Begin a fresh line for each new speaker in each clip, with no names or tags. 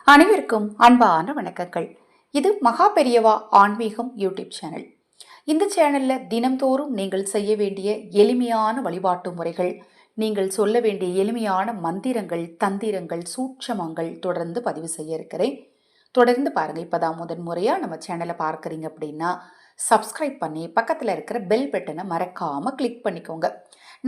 அனைவருக்கும் அன்பான வணக்கங்கள். இது மகா பெரியவா ஆன்மீகம் யூடியூப் சேனல். இந்த சேனல்ல தினம்தோறும் நீங்கள் செய்ய வேண்டிய எளிமையான வழிபாட்டு முறைகள், நீங்கள் சொல்ல வேண்டிய எளிமையான மந்திரங்கள், தந்திரங்கள், சூட்சமங்கள் தொடர்ந்து பதிவு செய்ய இருக்கிறேன். தொடர்ந்து பாருங்க. இப்பதான் முதன் முறையா நம்ம சேனலை பார்க்குறீங்க அப்படின்னா சப்ஸ்கிரைப் பண்ணி பக்கத்தில் இருக்கிற பெல் பட்டனை மறக்காம கிளிக் பண்ணிக்கோங்க.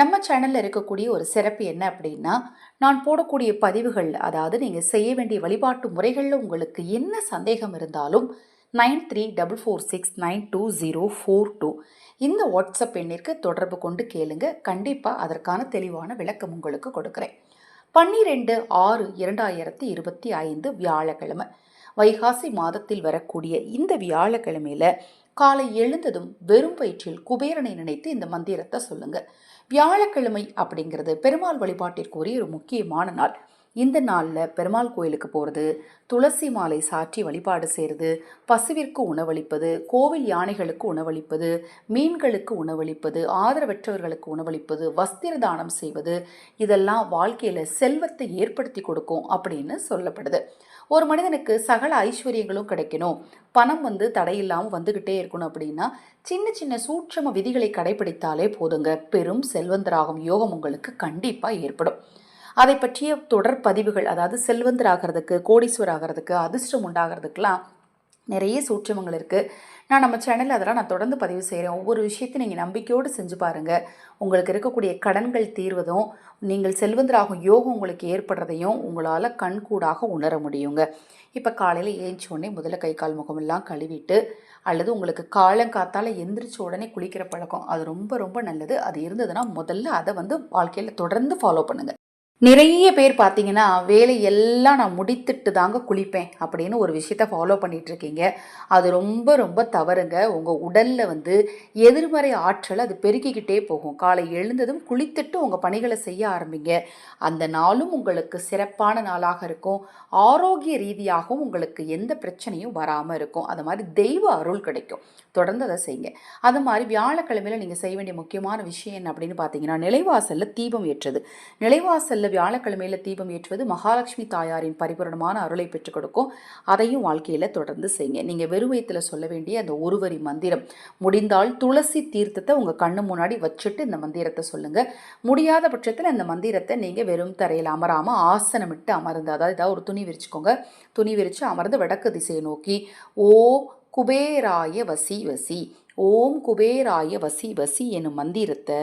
நம்ம சேனலில் இருக்கக்கூடிய ஒரு சிறப்பு என்ன அப்படின்னா, நான் போடக்கூடிய பதிவுகள், அதாவது நீங்கள் செய்ய வேண்டிய வழிபாட்டு முறைகளில் உங்களுக்கு என்ன சந்தேகம் இருந்தாலும் 9344692042 இந்த வாட்ஸ்அப் எண்ணிற்கு தொடர்பு கொண்டு கேளுங்க. கண்டிப்பாக அதற்கான தெளிவான விளக்கம் உங்களுக்கு கொடுக்குறேன். 12/6/2025 வியாழக்கிழமை, வைகாசி மாதத்தில் வரக்கூடிய இந்த வியாழக்கிழமையில காலை எழுந்ததும் வெறும் வயிற்றில் குபேரனை நினைத்து இந்த மந்திரத்தை சொல்லுங்க. வியாழக்கிழமை அப்படிங்கிறது பெருமாள் வழிபாட்டிற்குரிய ஒரு முக்கியமான நாள். இந்த நாளில் பெருமாள் கோயிலுக்கு போகிறது, துளசி மாலை சாற்றி வழிபாடு செய்கிறது, பசுவிற்கு உணவளிப்பது, கோவில் யானைகளுக்கு உணவளிப்பது, மீன்களுக்கு உணவளிப்பது, ஆதரவற்றவர்களுக்கு உணவளிப்பது, வஸ்திர தானம் செய்வது, இதெல்லாம் வாழ்க்கையில் செல்வத்தை ஏற்படுத்தி கொடுக்கும் அப்படின்னு சொல்லப்படுது. ஒரு மனிதனுக்கு சகல ஐஸ்வர்யங்களும் கிடைக்கணும், பணம் தடையில்லாமல் வந்துக்கிட்டே இருக்கணும் அப்படின்னா சின்ன சின்ன சூட்சம விதிகளை கடைபிடித்தாலே போதுங்க, பெரும் செல்வந்தராகும் யோகம் உங்களுக்கு கண்டிப்பாக ஏற்படும். அதை பற்றிய தொடர் பதிவுகள், அதாவது செல்வந்தராகிறதுக்கு, கோடீஸ்வரர் ஆகிறதுக்கு, அதிர்ஷ்டம் உண்டாகிறதுக்கெலாம் நிறைய சூட்சமங்கள் இருக்குது. நம்ம சேனலில் அதெல்லாம் நான் தொடர்ந்து பதிவு செய்கிறேன். ஒவ்வொரு விஷயத்தையும் நீங்கள் நம்பிக்கையோடு செஞ்சு பாருங்கள். உங்களுக்கு இருக்கக்கூடிய கடன்கள் தீர்வதும், நீங்கள் செல்வந்தராகும் யோகம் உங்களுக்கு ஏற்படுறதையும் உங்களால் கண்கூடாக உணர முடியுங்க. இப்போ காலையில் ஏஞ்சி உடனே முதல்ல கை கால் முகமெல்லாம் கழுவிட்டு, அல்லது உங்களுக்கு காலங்காத்தால் எந்திரிச்ச உடனே குளிக்கிற பழக்கம், அது ரொம்ப ரொம்ப நல்லது. அது இருந்ததுன்னா முதல்ல அதை வாழ்க்கையில் தொடர்ந்து ஃபாலோ பண்ணுங்கள். நிறைய பேர் பார்த்தீங்கன்னா, வேலையெல்லாம் நான் முடித்துட்டு தாங்க குளிப்பேன் அப்படின்னு ஒரு விஷயத்த ஃபாலோ பண்ணிகிட்ருக்கீங்க. அது ரொம்ப ரொம்ப தவறுங்க. உங்கள் உடலில் எதிர்மறை ஆற்றல் அது பெருக்கிக்கிட்டே போகும். காலை எழுந்ததும் குளித்துட்டு உங்கள் பணிகளை செய்ய ஆரம்பிங்க. அந்த நாளும் உங்களுக்கு சிறப்பான நாளாக இருக்கும். ஆரோக்கிய ரீதியாகவும் உங்களுக்கு எந்த பிரச்சனையும் வராமல் இருக்கும். அது மாதிரி தெய்வ அருள் கிடைக்கும். தொடர்ந்து அதை செய்யுங்க. அது மாதிரி வியாழக்கிழமையில் நீங்கள் செய்ய வேண்டிய முக்கியமான விஷயம் என்ன அப்படின்னு பார்த்தீங்கன்னா, நிலைவாசலில் தீபம் ஏற்றுறது. நிலைவாசலில் வியாழக்கிழமையில் தீபம் ஏற்றுவது மகாலட்சுமி தாயாரின் பரிபூரணமான அருளை பெற்றுக் கொடுக்கும். அதையும் வாழ்க்கையில் தொடர்ந்து செய்யுங்க. நீங்கள் வெறுவயத்தில் சொல்ல வேண்டிய அந்த ஒரு வரி மந்திரம், முடிந்தால் துளசி தீர்த்தத்தை உங்கள் கண்ணு முன்னாடி வச்சுட்டு இந்த மந்திரத்தை சொல்லுங்கள். முடியாத பட்சத்தில் இந்த மந்திரத்தை நீங்கள் வெறும் தரையில் அமராமல் ஆசனமிட்டு அமர்ந்து, அதாவது ஏதாவது ஒரு துணி விரிச்சுக்கோங்க. துணி விரித்து அமர்ந்து வடக்கு திசையை நோக்கி ஓம் குபேராய வசி வசி, ஓம் குபேராய வசி வசி எனும் மந்திரத்தை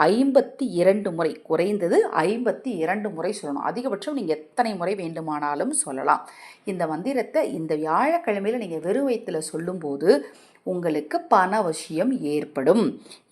52 முறை, குறைந்தது 52 முறை சொல்லணும். அதிகபட்சம் நீங்கள் எத்தனை முறை வேண்டுமானாலும் சொல்லலாம். இந்த மந்திரத்தை இந்த வியாழக்கிழமையில் நீங்கள் வெறும் வயிற்றில் சொல்லும்போது உங்களுக்கு பணவசியம் ஏற்படும்.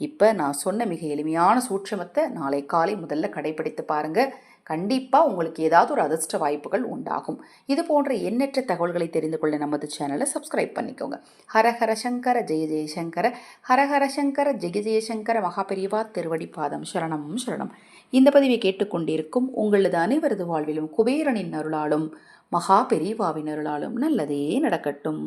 இப்போ நான் சொன்ன மிக எளிமையான சூட்சமத்தை நாளை காலை முதல்ல கடைபிடித்து பாருங்கள். கண்டிப்பாக உங்களுக்கு ஏதாவது ஒரு அதிர்ஷ்ட வாய்ப்புகள் உண்டாகும். இது போன்ற எண்ணற்ற தகவல்களை தெரிந்து கொள்ள நமது சேனலை சப்ஸ்கிரைப் பண்ணிக்கோங்க. ஹரஹர சங்கர ஜெய ஜெயசங்கர, ஹரஹர சங்கர ஜெய ஜெயசங்கர, மகாபெரிவா திருவடி பாதம் சரணம் சரணம். இந்த பதிவை கேட்டுக்கொண்டிருக்கும் உங்களது அனைவரது வாழ்விலும் குபேரனின் அருளாலும் மகா பெரியவாவின் அருளாலும் நல்லதே நடக்கட்டும்.